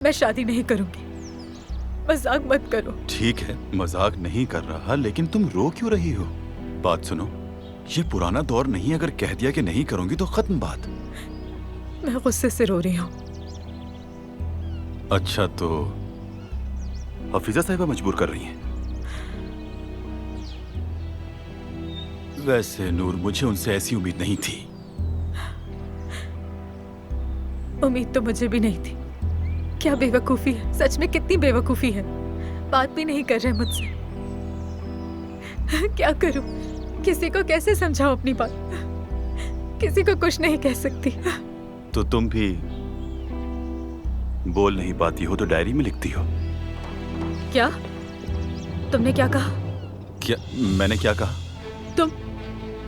मैं शादी नहीं करूंगी। मजाक मत करो। ठीक है, मजाक नहीं कर रहा, लेकिन तुम रो क्यों रही हो? बात सुनो, ये पुराना दौर नहीं। अगर कह दिया कि नहीं करूंगी तो खत्म बात। मैं गुस्से से रो रही हूँ। अच्छा, तो हफीजा साहिबा मजबूर कर रही हैं। वैसे नूर, मुझे उनसे ऐसी उम्मीद नहीं थी। उम्मीद तो मुझे भी नहीं थी। क्या बेवकूफी है, सच में कितनी बेवकूफी है। बात भी नहीं कर रहे मुझसे। क्या करूं? किसी को कैसे समझाऊं अपनी बात? किसी को कुछ नहीं कह सकती। तो तुम भी बोल नहीं पाती हो तो डायरी में लिखती हो। क्या? तुमने क्या कहा? क्या? मैंने क्या कहा? तुम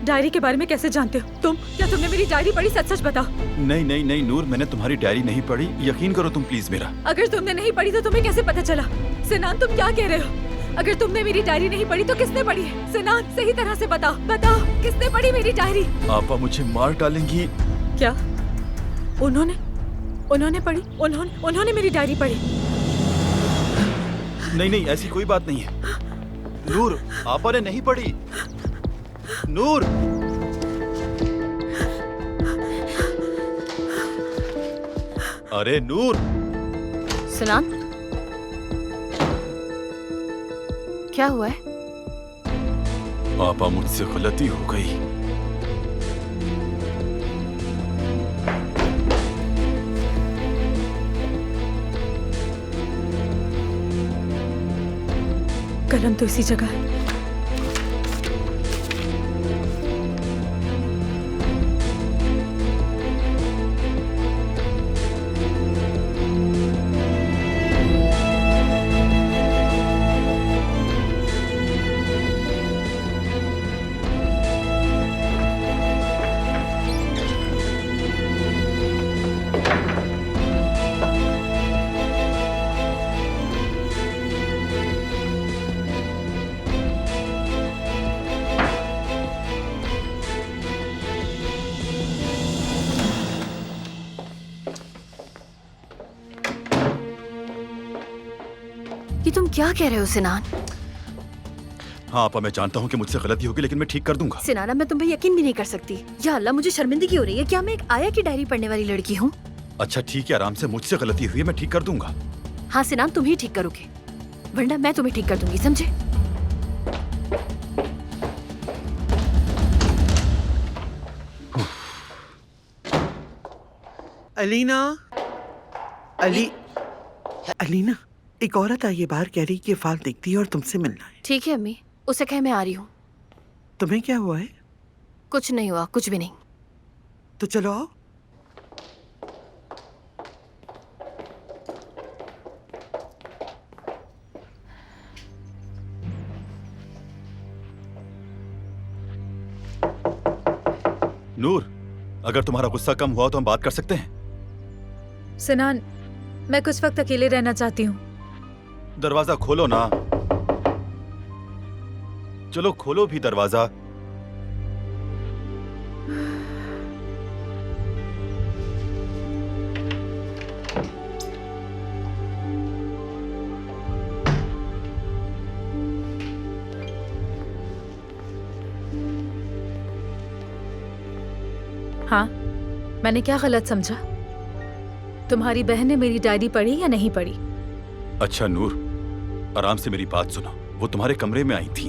डायरी के बारे में कैसे जानते हो? क्या तुमने मेरी डायरी पढ़ी? सच सच बताओ। नहीं नहीं नहीं नूर, मैंने तुम्हारी डायरी नहीं पढ़ी। यकीन करो तुम प्लीज मेरा। अगर तुमने नहीं पढ़ी तो तुम्हें कैसे पता चला? सिनान, तुम क्या कह रहे हो? अगर तुमने मेरी डायरी नहीं पढ़ी तो किसने पढ़ी है? सिनान, सही तरह से बताओ, बताओ किसने पढ़ी मेरी डायरी? आपा मुझे मार डालेंगी। क्या? उन्होंने पढ़ी? उन्होंने मेरी डायरी पढ़ी? नहीं नहीं, ऐसी कोई बात नहीं है नूर। आपा ने नहीं पढ़ी। नूर, अरे नूर। सिनान, क्या हुआ है? आपा, मुझसे गलती हो गई। कलम तो इसी जगह है। ये तुम क्या कह रहे हो सिनान? हाँ आपा, मैं जानता हूँ कि मुझसे गलती होगी, लेकिन मैं ठीक कर दूंगा। सिनाना, मैं तुम पे यकीन भी नहीं कर सकती। या अल्लाह, मुझे शर्मिंदगी हो रही है। क्या मैं एक आया की डायरी पढ़ने वाली लड़की हूँ? अच्छा ठीक है, आराम से। मुझसे गलती हुई है, मैं ठीक कर दूंगा। हाँ सिनान, तुम ही ठीक करोगे, वरना मैं तुम्हें ठीक कर दूंगी, समझे? अलीना, अलीना, एक औरत आई है बाहर, कह रही कि फाल दिखती है और तुमसे मिलना है। ठीक है अम्मी, उसे कह मैं आ रही हूँ। तुम्हें क्या हुआ है? कुछ नहीं हुआ, कुछ भी नहीं। तो चलो आओ। नूर, अगर तुम्हारा गुस्सा कम हुआ तो हम बात कर सकते हैं। सिनान, मैं कुछ वक्त अकेले रहना चाहती हूँ। दरवाजा खोलो ना। चलो खोलो भी दरवाजा। हाँ, मैंने क्या गलत समझा? तुम्हारी बहन ने मेरी डायरी पढ़ी या नहीं पढ़ी? अच्छा नूर, आराम से मेरी बात सुनो। वो तुम्हारे कमरे में आई थी,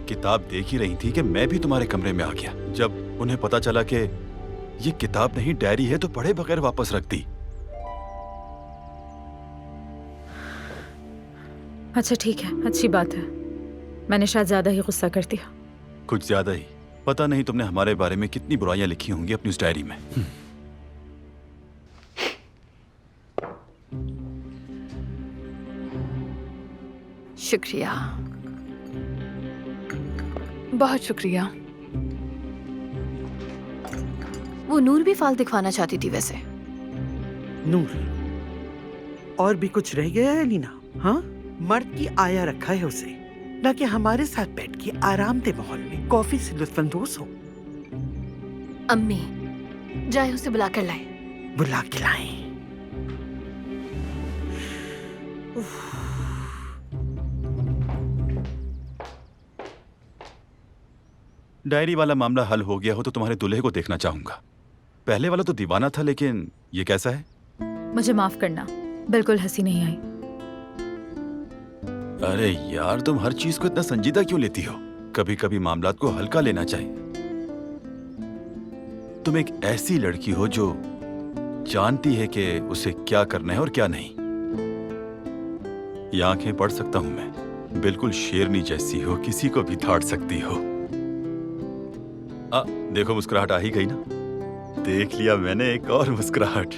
किताब देख ही रही थी कि मैं भी तुम्हारे कमरे में आ गया। जब उन्हें पता चला कि ये किताब नहीं डायरी है तो पढ़े बगैर वापस रख दी। अच्छा ठीक है, अच्छी बात है। मैंने शायद ज्यादा ही गुस्सा कर दिया। कुछ ज्यादा ही। पता नहीं तुमने हमारे बारे में कितनी बुराइयां लिखी होंगी अपनी उस डायरी में। शुक्रिया, बहुत शुक्रिया। वो नूर भी फाल दिखवाना चाहती थी वैसे। नूर, और भी कुछ रह गया है अलीना? हाँ, मर्द की आया रखा है उसे, ना कि हमारे साथ बैठ के आरामदेह माहौल में कॉफी से लुत्फानंदोज हो। अम्मी, जाए उसे बुला कर लाए। बुला के लाएं। डायरी वाला मामला हल हो गया हो तो तुम्हारे दूल्हे को देखना चाहूंगा। पहले वाला तो दीवाना था, लेकिन ये कैसा है? मुझे माफ करना, बिल्कुल हंसी नहीं आई। अरे यार, तुम हर चीज को इतना संजीदा क्यों लेती हो? कभी कभी मामलात को हल्का लेना चाहिए। तुम एक ऐसी लड़की हो जो जानती है कि उसे क्या करना है और क्या नहीं। ये आंखें पढ़ सकता हूं मैं। बिल्कुल शेरनी जैसी हो, किसी को भी धाड़ सकती हो। देखो, मुस्कुराहट आ ही गई ना। देख लिया मैंने एक और मुस्कुराहट।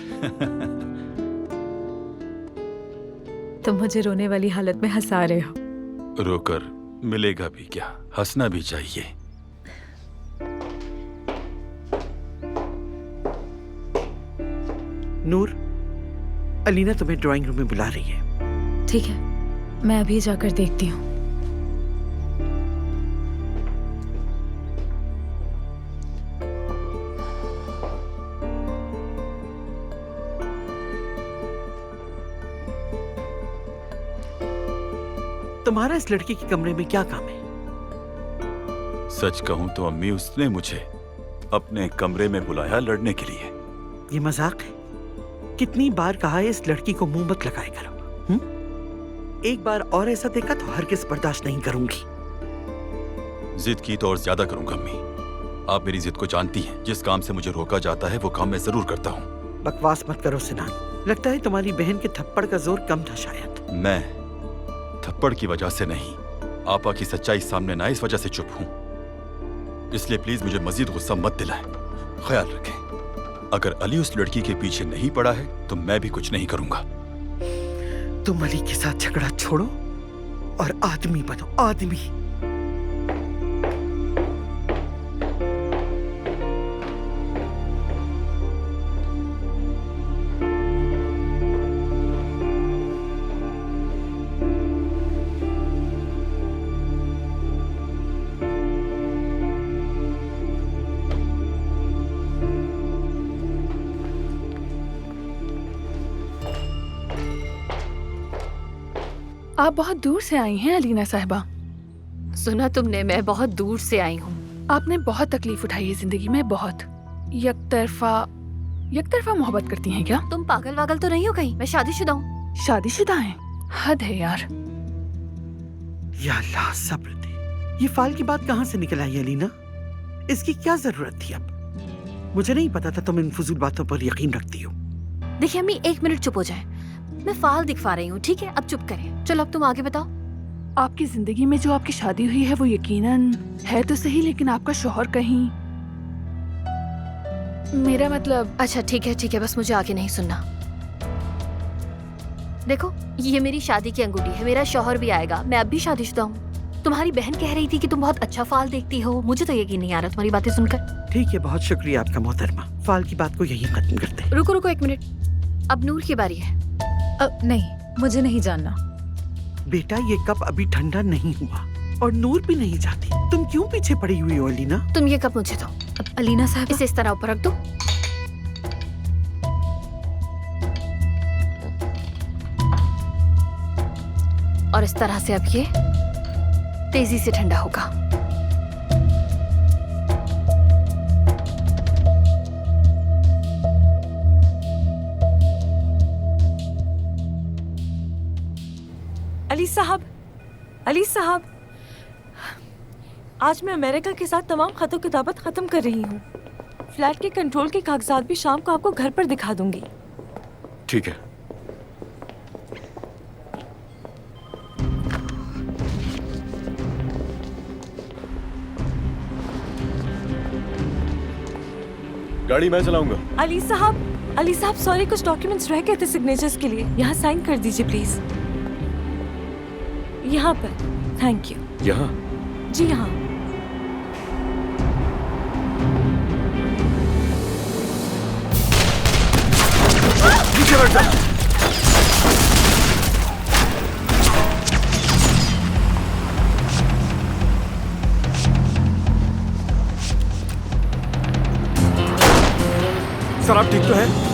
तुम मुझे रोने वाली हालत में हंसा रहे हो। रोकर मिलेगा भी क्या? हंसना भी चाहिए। नूर, अलीना तुम्हें ड्राइंग रूम में बुला रही है। ठीक है, मैं अभी जाकर देखती हूँ। तुम्हारा इस लड़की के कमरे में क्या काम है? सच कहूं तो अम्मी, उसने मुझे अपने कमरे में बुलाया लड़ने के लिए। ये मजाक है? कितनी बार कहा है इस लड़की को मुंह मत लगाया करो। एक बार और ऐसा देखा तो हरगिज़ बर्दाश्त नहीं करूंगी। जिद की तो और ज्यादा करूंगा अम्मी। आप मेरी जिद को जानती हैं। जिस काम से मुझे रोका जाता है वो काम मैं जरूर करता हूँ। बकवास मत करो सिनान। लगता है तुम्हारी बहन के थप्पड़ का जोर कम था शायद। मैं थप्पड़ की वजह से नहीं, आपा की सच्चाई सामने ना इस वजह से चुप हूं। इसलिए प्लीज मुझे मजीद गुस्सा मत दिलाएं। ख्याल रखें, अगर अली उस लड़की के पीछे नहीं पड़ा है तो मैं भी कुछ नहीं करूंगा। तुम अली के साथ झगड़ा छोड़ो और आदमी बनो, आदमी। आप बहुत दूर से आई हैं अलीना साहिबा। सुना तुमने, मैं बहुत दूर से आई हूँ। आपने बहुत तकलीफ उठाई है जिंदगी में, बहुत। यकतरफा मोहब्बत करती हैं क्या? तुम पागल वागल तो नहीं हो कहीं? मैं शादीशुदा हूँ। शादीशुदा हैं? हद है यार। या अल्लाह, सब्र दे। ये फाल की बात कहाँ से निकल आई अलीना? इसकी क्या जरूरत थी अब? मुझे नहीं पता था तुम इन फजूल बातों पर यकीन रखती हो। देखिए अम्मी, 1 मिनट चुप हो जाए। मैं फाल दिखवा रही हूँ, ठीक है? अब चुप करें। चलो अब तुम आगे बताओ। आपकी जिंदगी में जो आपकी शादी हुई है वो यकीनन है तो सही, लेकिन आपका शौहर कहीं, मेरा मतलब। अच्छा ठीक है, बस मुझे आगे नहीं सुनना। देखो, ये मेरी शादी की अंगूठी है। मेरा शौहर भी आएगा। मैं अब भी शादीशुदा हूँ। तुम्हारी बहन कह रही थी कि तुम बहुत अच्छा फाल देखती हो। मुझे तो यकीन नहीं आ रहा तुम्हारी बातें सुनकर। ठीक है, बहुत शुक्रिया आपका मोहतरमा। फाल की बात को यहीं खत्म करते हैं। रुको 1 मिनट। अब नूर की बारी है। नहीं, मुझे नहीं जानना। बेटा, ये कप अभी ठंडा नहीं हुआ और नूर भी नहीं जाती। तुम क्यों पीछे पड़ी हुई हो अलीना? तुम ये कप मुझे दो। अब अलीना साहब, इसे इस तरह ऊपर रख दो। और इस तरह से अब ये तेजी से ठंडा होगा। अली साहब, आज मैं अमेरिका के साथ तमाम खतो किताबत खत्म कर रही हूँ। फ्लैट के कंट्रोल के कागजात भी शाम को आपको घर पर दिखा दूंगी। ठीक है। गाड़ी मैं चलाऊंगा। अली साहब सॉरी, कुछ डॉक्यूमेंट्स रह गए थे सिग्नेचर्स के लिए। यहाँ साइन कर दीजिए प्लीज। यहाँ पर। Thank you. यहाँ? जी हाँ। नीचे बैठ जा। सर, आप ठीक तो है?